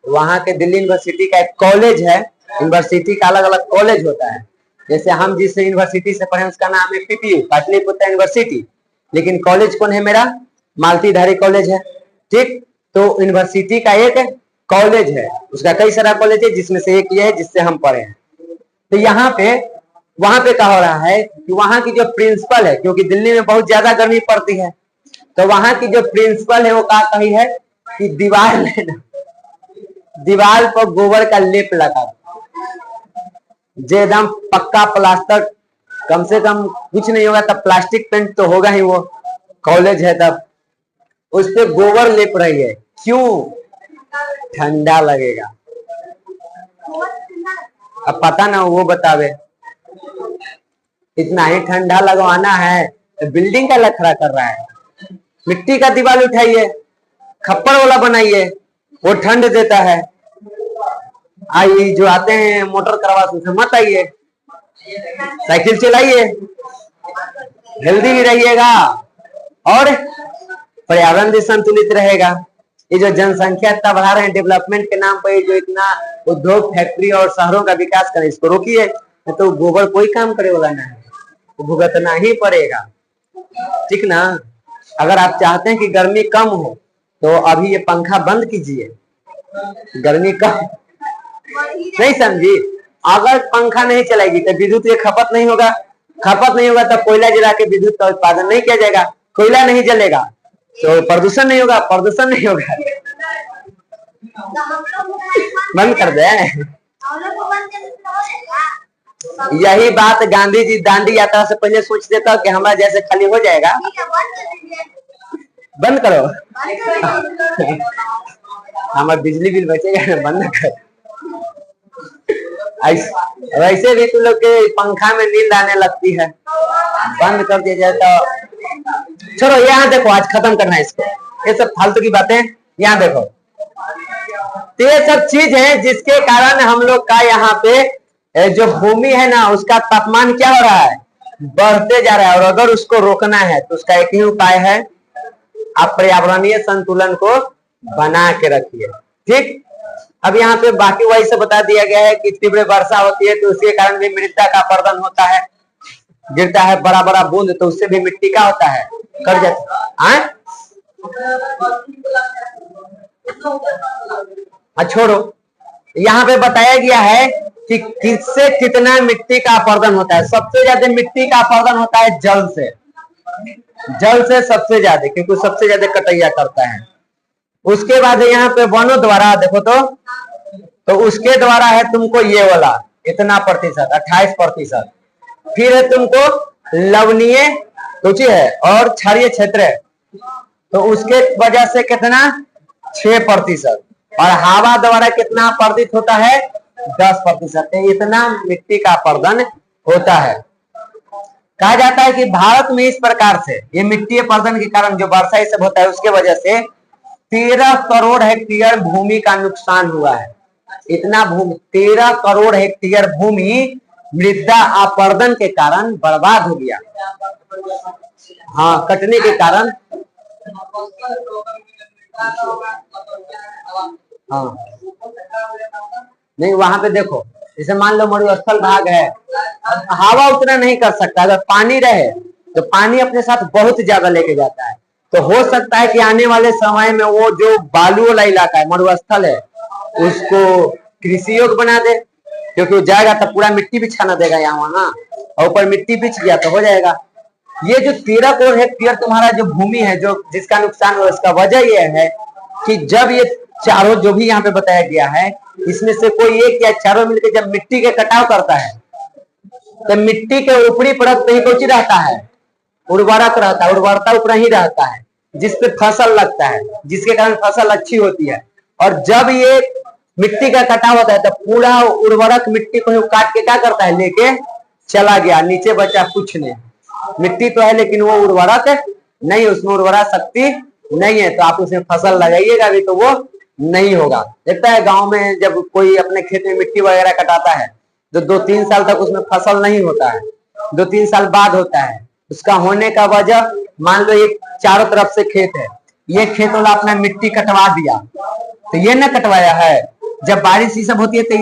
[SPEAKER 1] वहां के दिल्ली यूनिवर्सिटी का एक कॉलेज है, यूनिवर्सिटी का अलग अलग कॉलेज होता है। जैसे हम जिस यूनिवर्सिटी से पढ़े उसका नाम है पीपीयू, पाटलिपुत्र यूनिवर्सिटी, लेकिन कॉलेज कौन है मेरा, मालतीधारी कॉलेज है। ठीक, तो यूनिवर्सिटी का एक कॉलेज है, उसका कई सारा कॉलेज है जिसमें से एक ये है जिससे हम पढ़े हैं। तो यहाँ पे वहां पे क्या हो रहा है कि वहां की जो प्रिंसिपल है, क्योंकि दिल्ली में बहुत ज्यादा गर्मी पड़ती है, तो वहां की जो प्रिंसिपल है वो क्या कही है कि दीवार लेना, दीवार पर गोबर का लेप लगा, जो एकदम पक्का प्लास्टर, कम से कम कुछ नहीं होगा तब प्लास्टिक पेंट तो होगा ही, वो कॉलेज है तब, उस पे गोबर लेप रही है, क्यों? ठंडा लगेगा। अब पता ना वो बतावे, इतना ही ठंडा लगवाना है तो बिल्डिंग का लखड़ा कर रहा है। मिट्टी का दीवार उठाइए, खप्पर वाला बनाइए, वो ठंड देता है। आई जो आते हैं मोटर करवा से मत आइए, साइकिल चलाइए, हेल्दी भी रहिएगा और पर्यावरण भी संतुलित रहेगा। ये जो जनसंख्या इतना बढ़ा रहे हैं डेवलपमेंट के नाम पर, जो इतना उद्योग फैक्ट्री और शहरों का विकास करें, इसको रोकिए, तो गोबर कोई काम करे वाला ना है, तो भुगतना ही पड़ेगा, ठीक ना। अगर आप चाहते हैं कि गर्मी कम हो तो अभी ये पंखा बंद कीजिए, गर्मी कम नहीं समझी। अगर पंखा नहीं चलेगी तो विद्युत ये खपत नहीं होगा, खपत नहीं होगा तो कोयला जला के विद्युत का उत्पादन नहीं किया जाएगा, कोयला नहीं जलेगा तो प्रदूषण नहीं होगा, प्रदूषण नहीं होगा। बंद कर दे। यही बात गांधी जी दांडी यात्रा से पहले सोच देता कि हमारा जैसे खाली हो जाएगा। बंद करो। हमारा बिजली बिल बचेगा, बंद कर। वैसे भी तुम लोग के पंखा में नींद आने लगती है, बंद कर दिया जाए तो। चलो यहाँ देखो, आज खत्म करना है इसको, ये सब फालतू की बातें। यहाँ देखो, तो ये सब चीज है जिसके कारण हम लोग का यहाँ पे जो भूमि है ना, उसका तापमान क्या हो रहा है, बढ़ते जा रहा है। और अगर उसको रोकना है तो उसका एक ही उपाय है, आप पर्यावरणीय संतुलन को बना के रखिए, ठीक। अब यहाँ पे बाकी वही से बता दिया गया है कि तीव्र वर्षा होती है तो उसके कारण भी मृदा का अपरदन होता है, गिरता है बड़ा बड़ा बूंद, तो उससे भी मिट्टी का होता है, कर जाता है। छोड़ो, यहाँ पे बताया गया है कि किससे कितना मिट्टी का अपरदन होता है। सबसे ज्यादा मिट्टी का अपरदन होता है जल से, जल से सबसे ज्यादा, क्योंकि सबसे ज्यादा कटैया करता है। उसके बाद यहाँ पे वनों द्वारा देखो तो उसके द्वारा है तुमको ये वाला इतना प्रतिशत 28%, फिर है तुमको लवणीय रुचि है और क्षारीय क्षेत्र है, तो उसके वजह से कितना 6%, और हवा द्वारा कितना अपरदित होता है 10%। इतना मिट्टी का अपरदन होता है। कहा जाता है कि भारत में इस प्रकार से ये मिट्टी अपरदन के कारण जो वर्षा ये सब होता है, उसके वजह से 13 करोड़ हेक्टेयर भूमि का नुकसान हुआ है। इतना भूमि 13 करोड़ हेक्टेयर भूमि मृदा अपरदन के कारण बर्बाद हो गया। हाँ, कटने के कारण। हाँ नहीं, वहां पे देखो, जैसे मान लो मरुस्थल भाग है, हवा उतना नहीं कर सकता, अगर पानी रहे तो पानी अपने साथ बहुत ज्यादा लेके जाता है, तो हो सकता है कि आने वाले समय में वो जो बालू वाला इलाका है, मरुस्थल है, उसको कृषि योग्य बना दे, क्योंकि वो जाएगा तो पूरा मिट्टी बिछाना देगा यहाँ ना, और ऊपर मिट्टी बिछ गया तो हो जाएगा। ये जो 13 करोड़ हेक्टेयर तुम्हारा जो भूमि है जो जिसका नुकसान हुआ, इसका वजह यह है कि जब ये चारों जो भी यहाँ पे बताया गया है, इसमें से कोई एक या चारों मिलकर जब मिट्टी के कटाव करता है तो मिट्टी के ऊपरी परत पे ही कुछ रहता है, उर्वरक रहता है, उर्वरता ऊपर ही रहता है, जिसपे फसल लगता है, जिसके कारण फसल अच्छी होती है। और जब ये मिट्टी का कटाव होता है तो पूरा उर्वरक मिट्टी को काट के क्या करता है, लेके चला गया, नीचे बचा कुछ नहीं। मिट्टी तो है लेकिन वो उर्वरक नहीं, उसमें उर्वरा शक्ति नहीं है, तो आप उसमें फसल लगाइएगा भी तो वो नहीं होगा। देखता है गांव में जब कोई अपने खेत में मिट्टी वगैरह कटाता है तो 2-3 साल तक उसमें फसल नहीं होता है, 2-3 साल बाद होता है। उसका होने का वजह, मान लो ये चारों तरफ से खेत है, ये खेत वाला अपना मिट्टी कटवा दिया, तो ये न कटवाया है, जब बारिश ये सब होती है तो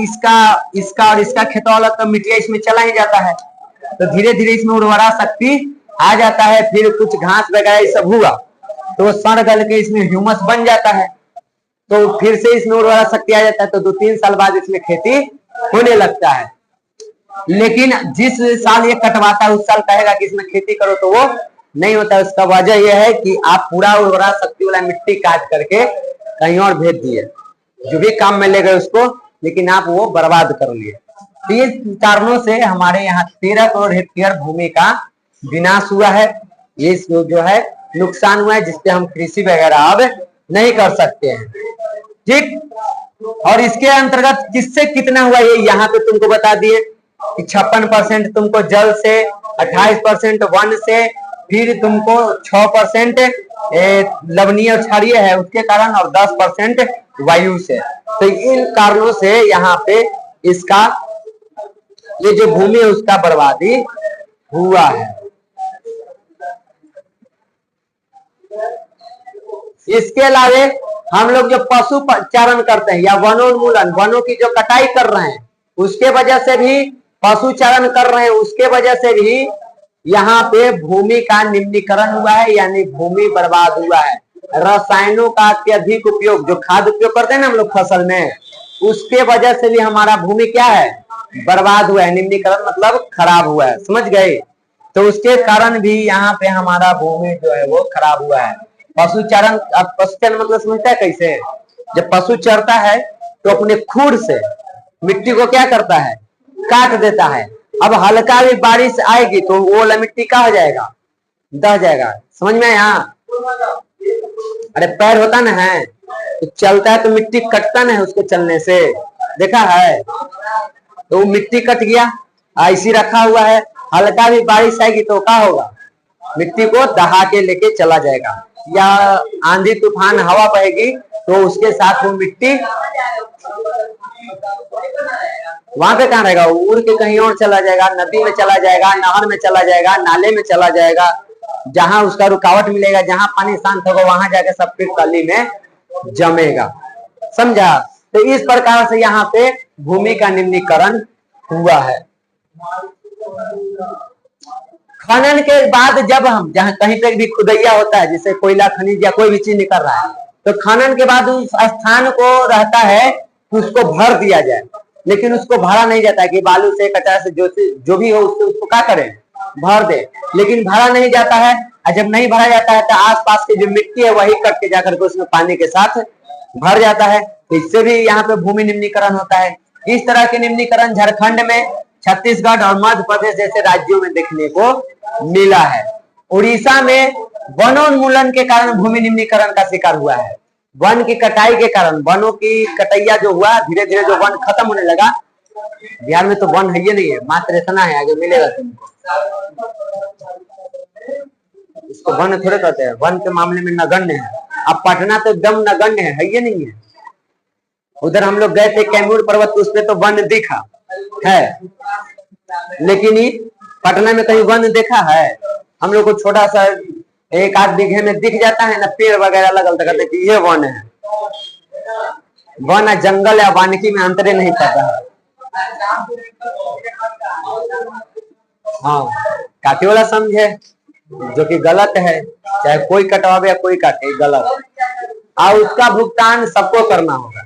[SPEAKER 1] इसका और इसका खेत वाला तो मिट्टी इसमें चला ही जाता है, तो धीरे धीरे इसमें उर्वरा शक्ति आ जाता है। फिर कुछ घास वगैरह ये सब हुआ तो सड़ गल के इसमें ह्यूमस बन जाता है, तो फिर से इसमें उर्वरा शक्ति आ जाता है, तो 2-3 साल बाद इसमें खेती होने लगता है। लेकिन जिस साल ये कटवाता है उस साल कहेगा कि इसमें खेती करो, तो वो नहीं होता है। उसका वजह यह है कि आप पूरा उर्वरा शक्ति वाला मिट्टी काट करके कहीं और भेज दिए, जो भी काम में ले गए उसको, लेकिन आप वो बर्बाद कर लिए। तो ये कारणों से हमारे यहाँ 13 करोड़ हेक्टेयर भूमि का विनाश हुआ है, ये जो है नुकसान हुआ है, जिसपे हम कृषि वगैरह अब नहीं कर सकते हैं। ठीक, और इसके अंतर्गत किससे कितना हुआ ये यहाँ पे तुमको बता दिए कि 56% तुमको जल से, 28% वन से, फिर तुमको 6% लवणीय और क्षारीय है उसके कारण, और 10% वायु से। तो इन कारणों से यहाँ पे इसका ये जो भूमि है उसका बर्बादी हुआ है। इसके अलावे हम लोग जो पशु चारण करते हैं या वनोन्मूलन, वनों की जो कटाई कर रहे हैं उसके वजह से भी, पशु चारण कर रहे हैं उसके वजह से भी यहाँ पे भूमि का निम्नीकरण हुआ है, यानी भूमि बर्बाद हुआ है। रसायनों का अत्यधिक उपयोग, जो खाद उपयोग करते हैं ना हम लोग फसल में, उसके वजह से भी हमारा भूमि क्या है, बर्बाद हुआ है। निम्नीकरण मतलब खराब हुआ है, समझ गए। तो उसके कारण भी यहाँ पे हमारा भूमि जो है वो खराब हुआ है। पशु चारण, अब पशु चारण मतलब समझता है कैसे, जब पशु चरता है तो अपने खुर से मिट्टी को क्या करता है, काट देता है। अब हल्का भी बारिश आएगी तो वो वाला मिट्टी क्या हो जाएगा, दह जाएगा। समझ में यहाँ, अरे पैर होता ना है तो चलता है तो मिट्टी कटता ना है उसको चलने से, देखा है, तो वो मिट्टी कट गया, ऐसी रखा हुआ है। हल्का भी बारिश आएगी तो क्या होगा, मिट्टी को दहा के लेके चला जाएगा, या आंधी तूफान हवा बहेगी तो उसके साथ वो मिट्टी वहां पे कहाँ रहेगा, उड़ के कहीं और चला जाएगा, नदी में चला जाएगा, नहर में चला जाएगा, नाले में चला जाएगा, जहां उसका रुकावट मिलेगा, जहां पानी शांत होगा वहां जाके सब फिर तली में जमेगा। समझा। तो इस प्रकार से यहाँ पे भूमि का निम्नीकरण हुआ है। खनन के बाद जब हम जहां कहीं पे भी खुदैया होता है, जैसे कोयला खनिज या कोई भी चीज निकल रहा है, तो खनन के बाद उस स्थान को रहता है कि उसको भर दिया जाए, लेकिन उसको भरा नहीं जाता है कि बालू से, कचरा से, जो भी हो उसको क्या करें, भर दे, लेकिन भरा नहीं जाता है। और जब नहीं भरा जाता है तो आसपास की जो मिट्टी है वही कट के जाकर के उसमें पानी के साथ भर जाता है। तो इससे भी यहाँ पे भूमि निम्नीकरण होता है। इस तरह के निम्नीकरण झारखंड में, छत्तीसगढ़ और मध्य प्रदेश जैसे राज्यों में देखने को मिला है। उड़ीसा में वनोन्मूलन के कारण भूमि निम्नीकरण का शिकार हुआ है। वन की कटाई के कारण, वनों की कटैया जो हुआ, धीरे धीरे जो वन खत्म होने लगा। बिहार में तो वन है ही नहीं है, मात्र इतना है, आगे मिलेगा तुमको। इसको वन थोड़े कहते हैं, वन के मामले में नगण्य है। अब पटना तो एकदम नगण्य है ही नहीं है। उधर हम लोग गए थे कैमूर पर्वत, उस पे तो वन दिखा है, लेकिन पटना में कहीं वन देखा है? हम लोग को छोटा सा 1-8 बीघे में दिख जाता है ना पेड़ वगैरह लगल, तो कहते कि ये वन है। वन है, जंगल या वानिकी में अंतर नहीं पता है। हाँ, काटे वाला समझे, जो कि गलत है, चाहे कोई कटवावे या कोई काटे, गलत। और उसका भुगतान सबको करना होगा।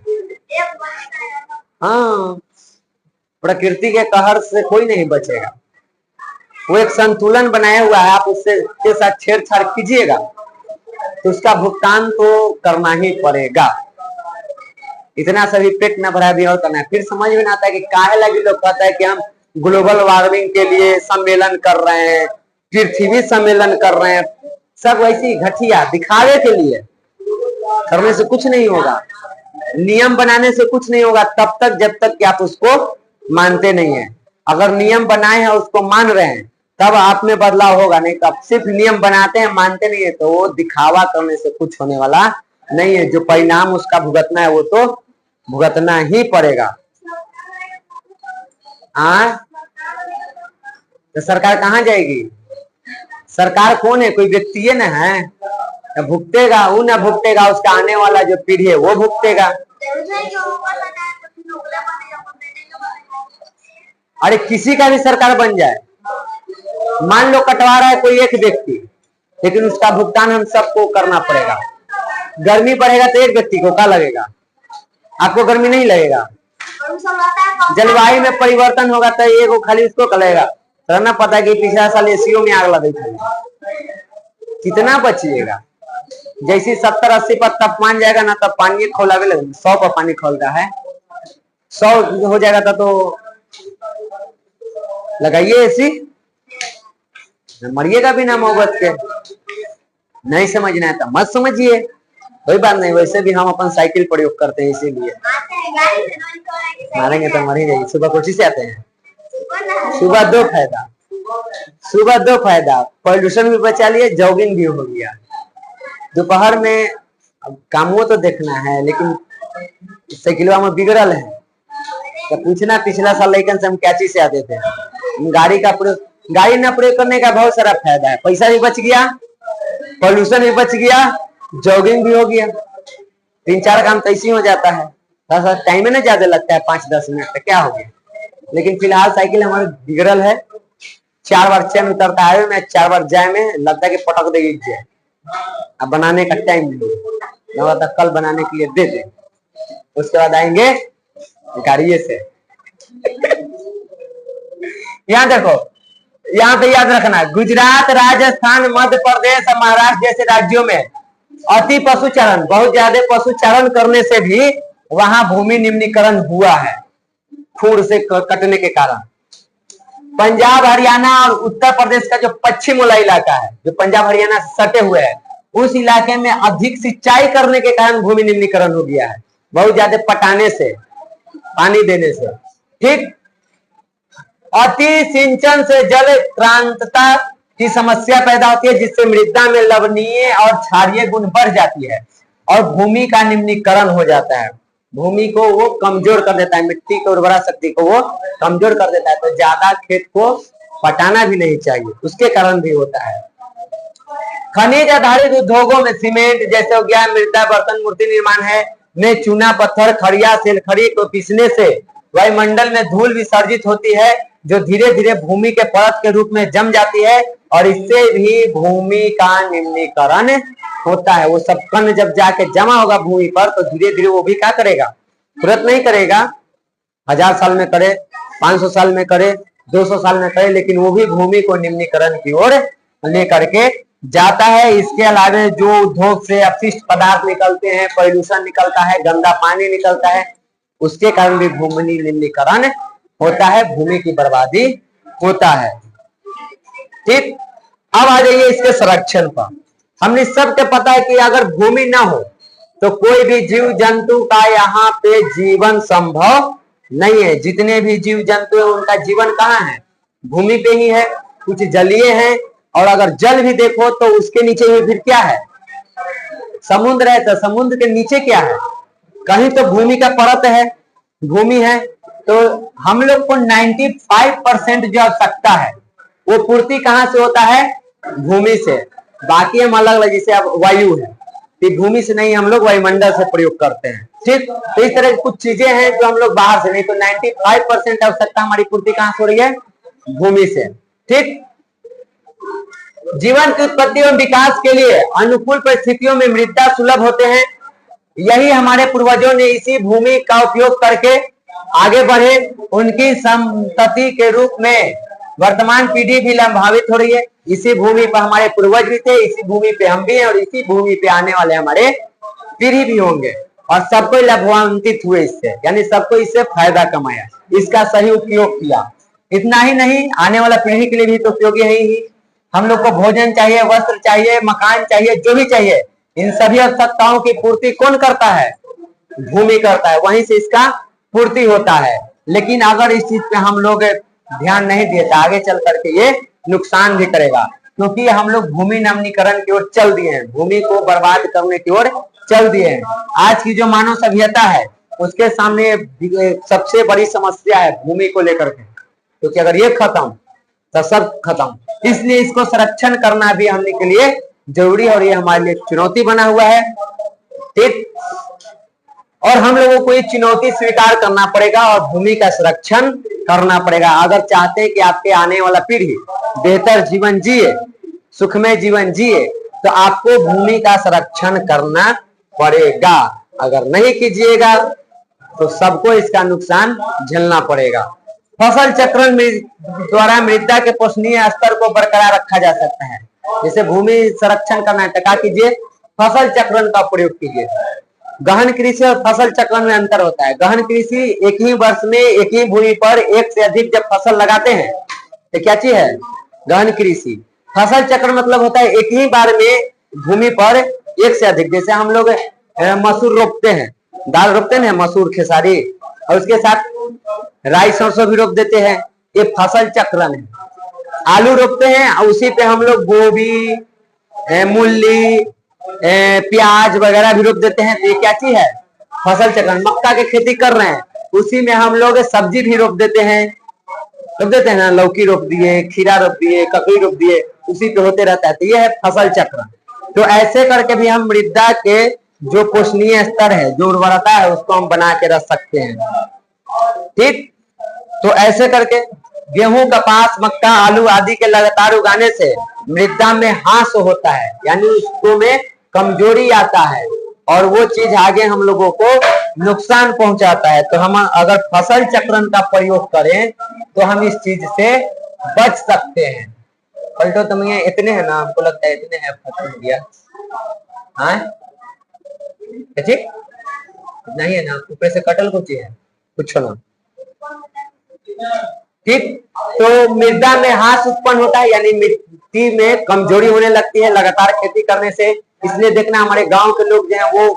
[SPEAKER 1] हाँ, प्रकृति के कहर से कोई नहीं बचेगा। वो एक संतुलन बनाया हुआ है, आप उससे के साथ छेड़छाड़ कीजिएगा तो उसका भुगतान तो करना ही पड़ेगा। इतना सभी पेट न भरा भी और करना है। फिर समझ में आता है कि काहे लगे लोग कहता है कि हम ग्लोबल वार्मिंग के लिए सम्मेलन कर रहे हैं, पृथ्वी सम्मेलन कर रहे हैं, सब वैसी घटिया दिखावे के लिए। करने से कुछ नहीं होगा, नियम बनाने से कुछ नहीं होगा तब तक जब तक कि आप उसको मानते नहीं है। अगर नियम बनाए हैं उसको मान रहे हैं तब आप में बदलाव होगा, नहीं तो आप सिर्फ नियम बनाते हैं मानते नहीं है तो वो दिखावा करने से कुछ होने वाला नहीं है। जो परिणाम उसका भुगतना है वो तो भुगतना ही पड़ेगा। तो सरकार कहाँ जाएगी? सरकार कौन है? कोई व्यक्ति है ना है, तो भुगतेगा वो, ना भुगतेगा उसका आने वाला जो पीढ़ी है वो भुगतेगा। अरे किसी का भी सरकार बन जाए, मान लो कटवा रहा है कोई एक व्यक्ति, लेकिन उसका भुगतान हम सबको करना पड़ेगा। गर्मी बढ़ेगा तो एक व्यक्ति को क्या लगेगा? आपको गर्मी नहीं लगेगा। जलवायु में परिवर्तन होगा तो एक खाली उसको लगेगा। तो ना पता कि पिछला साल एसीओ में आग लगी थी, कितना बचिएगा? जैसे 70-80 पर तापमान जाएगा ना, तब पानी खौलावे लगे, 100 पर पानी खौलता है, 100 हो जाएगा था तो लगाइए एसी, मरिएगा बिना मोहब्बत के। नहीं समझना है तो मत समझिए, कोई बात नहीं। वैसे भी हम अपन साइकिल प्रयोग करते हैं, इसीलिए मारेंगे तो मर ही जाएगी। सुबह कोठी से आते हैं, सुबह दो फायदा, पॉल्यूशन भी बचा लिए, जॉगिंग भी हो गया। दोपहर में कामों तो देखना है, लेकिन साइकिलवा में बिगड़ल है तो पूछना, पिछला साल लेकिन से हम क्या चीज से आते थे। गाड़ी ना प्रयोग करने का बहुत सारा फायदा है, पैसा भी बच गया, पॉल्यूशन भी बच गया, जॉगिंग भी हो गया, 3-4 काम तो ऐसे ही हो जाता है। थोड़ा टाइम ना ज्यादा लगता है, 5-10 मिनट तो क्या हो गया। लेकिन फिलहाल साइकिल हमारे बिगड़ल है, 4 बार चैन उतरता है, मैं 4 बार जाए में लगता है कि पटक देगी जाए। अब बनाने का टाइम नहीं, कल बनाने के लिए दे दे, उसके बाद आएंगे गाड़िए से। यहाँ देखो, यहाँ पे याद रखना, गुजरात, राजस्थान, मध्य प्रदेश और महाराष्ट्र जैसे राज्यों में अति पशुचारण, बहुत ज्यादा पशुचारण करने से भी वहां भूमि निम्नीकरण हुआ है, खूर से कटने के कारण। पंजाब, हरियाणा और उत्तर प्रदेश का जो पश्चिम वाला इलाका है, जो पंजाब हरियाणा से सटे हुए है, उस इलाके में अधिक सिंचाई करने के कारण भूमि निम्नीकरण हो गया है, बहुत ज्यादा पटाने से, पानी देने से। ठीक, अति सिंचन से जल क्रांतता की समस्या पैदा होती है, जिससे मृदा में लवणीय और क्षारीय गुण बढ़ जाती है और भूमि का निम्नीकरण हो जाता है। भूमि को वो कमजोर कर देता है, मिट्टी की उर्वरा शक्ति को वो कमजोर कर देता है। तो ज्यादा खेत को पटाना भी नहीं चाहिए, उसके कारण भी होता है। खनिज आधारित उद्योगों में सीमेंट जैसे हो गया, मृदा बर्तन मूर्ति निर्माण है, में चूना पत्थर, खड़िया, सेलखड़ी को पीसने से वायुमंडल में धूल विसर्जित होती है, जो धीरे धीरे भूमि के परत के रूप में जम जाती है और इससे भी भूमि का निम्नीकरण होता है। वो सब कण जब जाके जमा होगा भूमि पर, तो धीरे धीरे वो भी क्या करेगा, तुरंत नहीं करेगा, 1000 साल में करे, 500 साल में करे, 200 साल में करे, लेकिन वो भी भूमि को निम्नीकरण की ओर लेकर के जाता है। इसके अलावा जो उद्योग से अपशिष्ट पदार्थ निकलते हैं, पॉल्यूशन निकलता है, गंदा पानी निकलता है, उसके कारण भी भूमि निम्नीकरण होता है, भूमि की बर्बादी होता है। ठीक, अब आ जाइए इसके संरक्षण पर। हमने सबके पता है कि अगर भूमि ना हो तो कोई भी जीव जंतु का यहाँ पे जीवन संभव नहीं है। जितने भी जीव जंतु है उनका जीवन कहाँ है, भूमि पे ही है। कुछ जलीय है, और अगर जल भी देखो तो उसके नीचे भी फिर क्या है, समुद्र है। तो समुद्र के नीचे क्या है, कहीं तो भूमि का परत है, भूमि है। तो हम लोग को 95% जो आवश्यकता है वो पूर्ति कहाँ से होता है, भूमि से। बाकी हम अलग अलग, जैसे अब वायु है, तो भूमि से नहीं, हम लोग वायुमंडल से प्रयोग करते हैं। ठीक, तो इस तरह की कुछ चीजें हैं जो हम लोग बाहर से नहीं। तो 95% आवश्यकता हमारी पूर्ति कहाँ से हो रही है, भूमि से। ठीक, जीवन की उत्पत्ति एवं विकास के लिए अनुकूल परिस्थितियों में मृदा सुलभ होते हैं। यही हमारे पूर्वजों ने इसी भूमि का उपयोग करके आगे बढ़े। उनकी संतति के रूप में वर्तमान पीढ़ी भी लाभान्वित हो रही है। इसी भूमि पर हमारे पूर्वज भी थे, इसी भूमि पे हम भी हैं, और इसी भूमि पे आने वाले हमारे पीढ़ी भी होंगे, और सबको लाभान्वित हुए इससे, यानी सबको इससे फायदा कमाया, इसका सही उपयोग किया। इतना ही नहीं, आने वाला पीढ़ी के लिए भी तो उपयोगी है ही। हम लोग को भोजन चाहिए, वस्त्र चाहिए, मकान चाहिए, जो भी चाहिए, इन सभी आवश्यकताओं की पूर्ति कौन करता है, भूमि करता है, वहीं से इसका पूर्ति होता है। लेकिन अगर इस चीज पे हम लोग ध्यान नहीं दिए तो आगे चल करके ये नुकसान भी करेगा, क्योंकि हम लोग भूमि नवीनीकरण की ओर चल दिए हैं, भूमि को बर्बाद करने की ओर चल दिए हैं। आज की जो मानव सभ्यता है उसके सामने सबसे बड़ी समस्या है भूमि को लेकर के, क्योंकि अगर ये खत्म तो सब खत्म। इसलिए इसको संरक्षण करना भी हमने के लिए जरूरी है, और ये हमारे लिए चुनौती बना हुआ है। ठीक, और हम लोगों को ये चुनौती स्वीकार करना पड़ेगा और भूमि का संरक्षण करना पड़ेगा। अगर चाहते हैं कि आपके आने वाला पीढ़ी बेहतर जीवन जिए, सुखमय जीवन जिए, तो आपको भूमि का संरक्षण करना पड़ेगा। अगर नहीं कीजिएगा तो सबको इसका नुकसान झेलना पड़ेगा। फसल चक्रण द्वारा मृदा के पोषणीय स्तर को बरकरार रखा जा सकता है। जैसे भूमि संरक्षण करना है तो क्या कीजिए, फसल चक्रण का प्रयोग कीजिए। गहन कृषि और फसल चक्रण में अंतर होता है। गहन कृषि एक ही वर्ष में एक ही भूमि पर एक से अधिक जब फसल लगाते हैं तो क्या चीज है, गहन कृषि। फसल चक्र मतलब होता है एक ही बार में भूमि पर एक से अधिक, जैसे हम लोग मसूर रोपते हैं, दाल रोपते हैं मसूर खेसारी, और उसके साथ राई सरसों भी रोप देते हैं, ये फसल चक्रण है। आलू रोपते हैं और उसी पे हम लोग गोभी, मूली, प्याज वगैरह भी रोप देते हैं, तो ये क्या चीज है, फसल चक्रण। मक्का की खेती कर रहे हैं, उसी में हम लोग सब्जी भी रोप देते हैं ना, लौकी रोप दिए, खीरा रोप दिए, ककड़ी रोप दिए, उसी पे होते रहता है, तो ये है फसल चक्र। तो ऐसे करके भी हम मृदा के जो पोषणीय स्तर है, जो उर्वरता है, उसको हम बना के रख सकते हैं। ठीक, तो ऐसे करके गेहूं, कपास, मक्का, आलू आदि के लगातार उगाने से मृदा में ह्रास होता है, यानी उसको में कमजोरी आता है, और वो चीज आगे हम लोगों को नुकसान पहुंचाता है। तो हम अगर फसल चक्रण का प्रयोग करें तो हम इस चीज से बच सकते हैं। पलटो तुम ये इतने है ना, हमको लगता है इतने है खत्म दिया, हाँ ठीक नहीं है ना, ऊपर से कटल कुछ है कुछ ना, ठीक। तो मृदा में ह्रास उत्पन्न होता है, यानी मिट्टी में कमजोरी होने लगती है लगातार खेती करने से। इसलिए देखना हमारे गांव के लोग जो है वो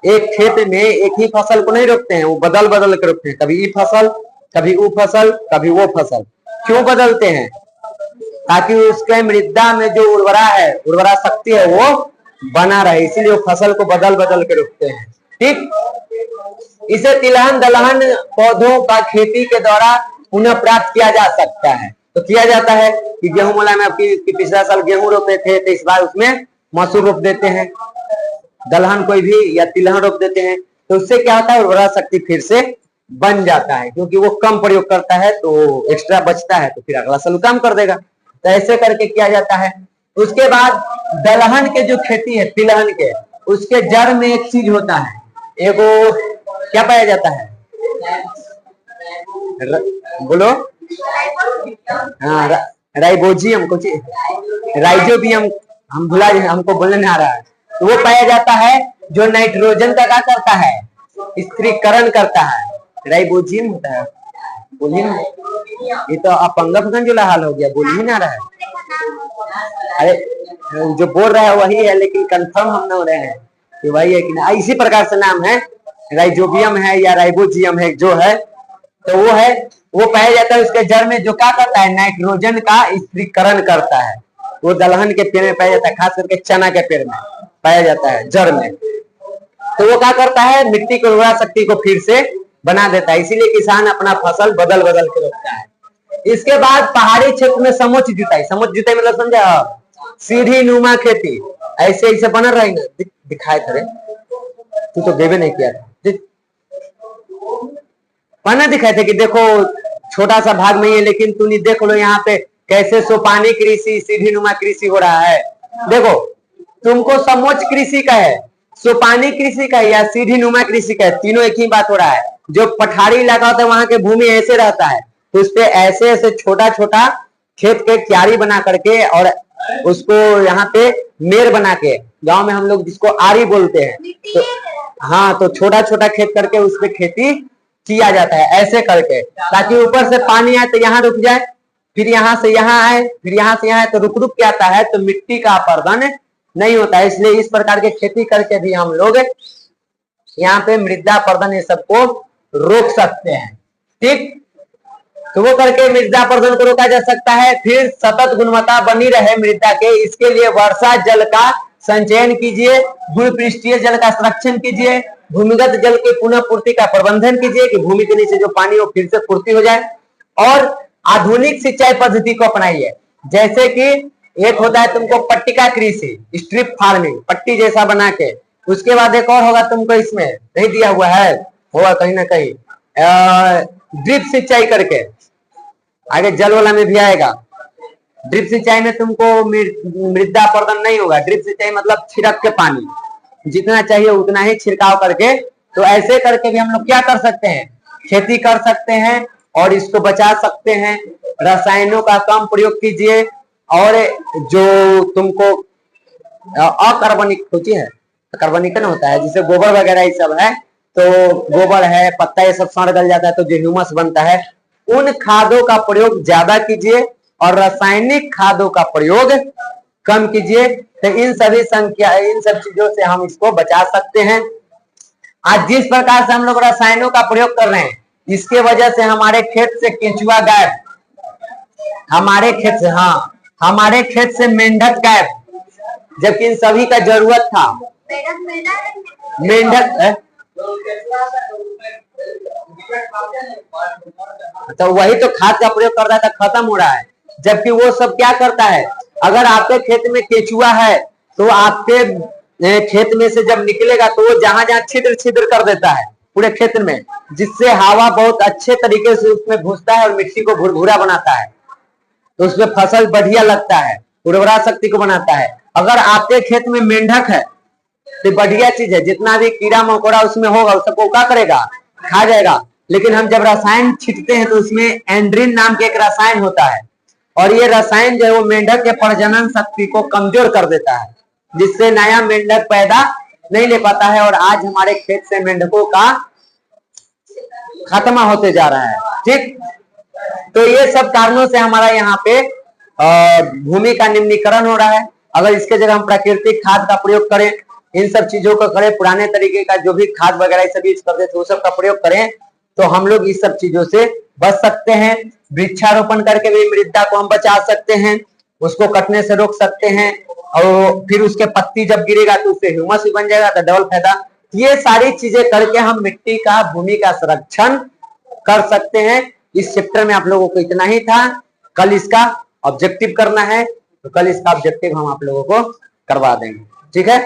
[SPEAKER 1] एक खेत में एक ही फसल को नहीं रोकते हैं, वो बदल बदल के रोकते हैं, कभी ये फसल, कभी वो फसल, कभी वो फसल। क्यों बदलते हैं, ताकि उसके मृदा में जो उर्वरा शक्ति है वो बना रहे, इसीलिए वो फसल को बदल बदल के रोकते हैं। ठीक, इसे तिलहन दलहन पौधों का खेती के द्वारा पुनः प्राप्त किया जा सकता है। तो किया जाता है कि गेहूं मोला में आपकी पिछला साल गेहूं रोपे थे, तो इस बार उसमें मसूर रोप देते हैं, दलहन कोई भी या तिलहन रोप देते हैं, तो उससे क्या होता है, उर्वरा शक्ति फिर से बन जाता है, क्योंकि वो कम प्रयोग करता है तो एक्स्ट्रा बचता है, तो फिर अगला साल काम कर देगा। तो ऐसे करके किया जाता है। उसके बाद दलहन के जो खेती है तिलहन के, उसके जड़ में एक चीज होता है, एगो क्या पाया जाता है, बोलो, हाँ राइबोजियम, कुछ राइजोबियम, हम भुला, हमको बोलने नहीं आ रहा है। तो वो पाया जाता है जो नाइट्रोजन का क्या करता है, स्थिरीकरण करता है, राइबोजियम होता है। बोलिए ना, ये तो अपंगन जो हाल हो गया, बोल ही ना रहा है। अरे जो बोल रहा है वही है, लेकिन कंफर्म हम ना हो रहे हैं कि वही है कि ना। इसी प्रकार से नाम है, राइजोबियम है या राइबोजियम है जो है, तो वो है, वो पाया जाता है उसके जड़ में, जो क्या करता है, नाइट्रोजन का स्थिरीकरण करता है। वो दलहन के पेड़ में पाया जाता है, खास करके चना के पेड़ में पाया जाता है, जड़ में। तो वो क्या करता है, मिट्टी की उर्वरा शक्ति को फिर से बना देता है, इसीलिए किसान अपना फसल बदल बदल के रोपता है। इसके बाद पहाड़ी क्षेत्र में समोच्च जुताई, समोच्च जुताई मतलब समझा, सीढ़ी नुमा खेती, ऐसे ऐसे बना रहेगा, दिखाए थे, तू तो देवे नहीं किया था, पन्ना दिखाए थे कि देखो छोटा सा भाग में है, लेकिन तूने देख लो यहाँ पे कैसे सोपानी कृषि, सीढ़ी नुमा कृषि हो रहा है। देखो तुमको समोच्च कृषि का है, सोपानी कृषि का है या सीढ़ी नुमा कृषि का है, तीनों एक ही बात हो रहा है। जो पठारी इलाका होता है वहां के भूमि ऐसे रहता है, तो उस पे ऐसे ऐसे छोटा छोटा खेत के क्यारी बना करके और उसको यहाँ पे मेर बना के, गांव में हम लोग जिसको आरी बोलते हैं, तो हाँ, तो छोटा छोटा खेत करके उस पे खेती किया जाता है ऐसे करके, ताकि ऊपर से पानी आए तो यहाँ रुक जाए, फिर यहाँ से यहाँ आए, फिर यहाँ से यहाँ आए, तो रुक रुक के आता है, तो मिट्टी का अपरदन नहीं होता है। इसलिए इस प्रकार के खेती करके भी हम लोग यहाँ पे मृदा अपरदन ये सबको रोक सकते हैं। ठीक, तो वो करके मृदा अपरदन को रोका जा सकता है। फिर सतत गुणवत्ता बनी रहे मृदा के, इसके लिए वर्षा जल का संचयन कीजिए, भूपृष्ठीय जल का संरक्षण कीजिए, भूमिगत जल की पुनः पूर्ति का प्रबंधन कीजिए कि भूमि के नीचे जो पानी हो फिर से पूर्ति हो जाए, और आधुनिक सिंचाई पद्धति को अपनाइए। जैसे कि एक होता है तुमको पट्टिका कृषि, स्ट्रिप फार्मिंग, पट्टी जैसा बना के, उसके बाद एक और होगा तुमको, इसमें नहीं दिया हुआ है, होगा कहीं ना कहीं, ड्रिप सिंचाई करके, आगे जल वाला में भी आएगा। ड्रिप सिंचाई में तुमको मृदा अपरदन नहीं होगा। ड्रिप सिंचाई मतलब छिड़क के पानी, जितना चाहिए उतना ही छिड़काव करके। तो ऐसे करके भी हम लोग क्या कर सकते हैं, खेती कर सकते हैं और इसको बचा सकते हैं। रसायनों का कम प्रयोग कीजिए, और जो तुमको अकार्बनिक होती है, कार्बनिक ना होता है, जिसे गोबर वगैरह ये सब है, तो गोबर है, पत्ता, ये सब सड़ गल जाता है तो जो ह्यूमस बनता है, उन खादों का प्रयोग ज्यादा कीजिए और रासायनिक खादों का प्रयोग कम कीजिए। तो इन सब चीजों से हम इसको बचा सकते हैं। आज जिस प्रकार से हम लोग रसायनों का प्रयोग कर रहे हैं, इसके वजह से हमारे खेत से केंचुआ गायब, हमारे खेत से मेंढक गायब, जबकि इन सभी का जरूरत था। मेंढक तो वही तो खाद का प्रयोग कर रहा था, खत्म हो रहा है। जबकि वो सब क्या करता है, अगर आपके खेत में केचुआ है तो आपके खेत में से जब निकलेगा तो वो जहां जहां छिद्र छिद्र कर देता है पूरे खेत में, जिससे हवा बहुत अच्छे तरीके से उसमें घुसता है और मिट्टी को भुरभुरा बनाता है, तो उसमें फसल बढ़िया लगता है, उर्वरा शक्ति को बनाता है। अगर आपके खेत में मेंढक है तो बढ़िया चीज है, जितना भी कीड़ा मकोड़ा उसमें होगा उस सबको क्या करेगा, खा जाएगा। लेकिन हम जब रसायन छींटते हैं तो उसमें एंड्रिन नाम के एक रसायन होता है, और ये रसायन जो है वो मेंढक के प्रजनन शक्ति को कमजोर कर देता है, जिससे नया मेंढक पैदा नहीं ले पाता है, और आज हमारे खेत से मेंढकों का खत्म होते जा रहा है। ठीक, तो ये सब कारणों से हमारा यहाँ पे भूमि का निम्नीकरण हो रहा है। अगर इसके जगह हम प्राकृतिक खाद का प्रयोग करें, इन सब चीजों को करें, पुराने तरीके का जो भी खाद वगैरह सभी करते थे वो सब का प्रयोग करें, तो हम लोग इस सब चीजों से बच सकते हैं। वृक्षारोपण करके भी मृदा को हम बचा सकते हैं, उसको कटने से रोक सकते हैं, और फिर उसके पत्ती जब गिरेगा तो उससे ह्यूमस भी बन जाएगा, तो डबल फायदा। ये सारी चीजें करके हम मिट्टी का, भूमि का संरक्षण कर सकते हैं। इस चैप्टर में आप लोगों को इतना ही था। कल इसका ऑब्जेक्टिव करना है, तो कल इसका ऑब्जेक्टिव हम आप लोगों को करवा देंगे। ठीक है।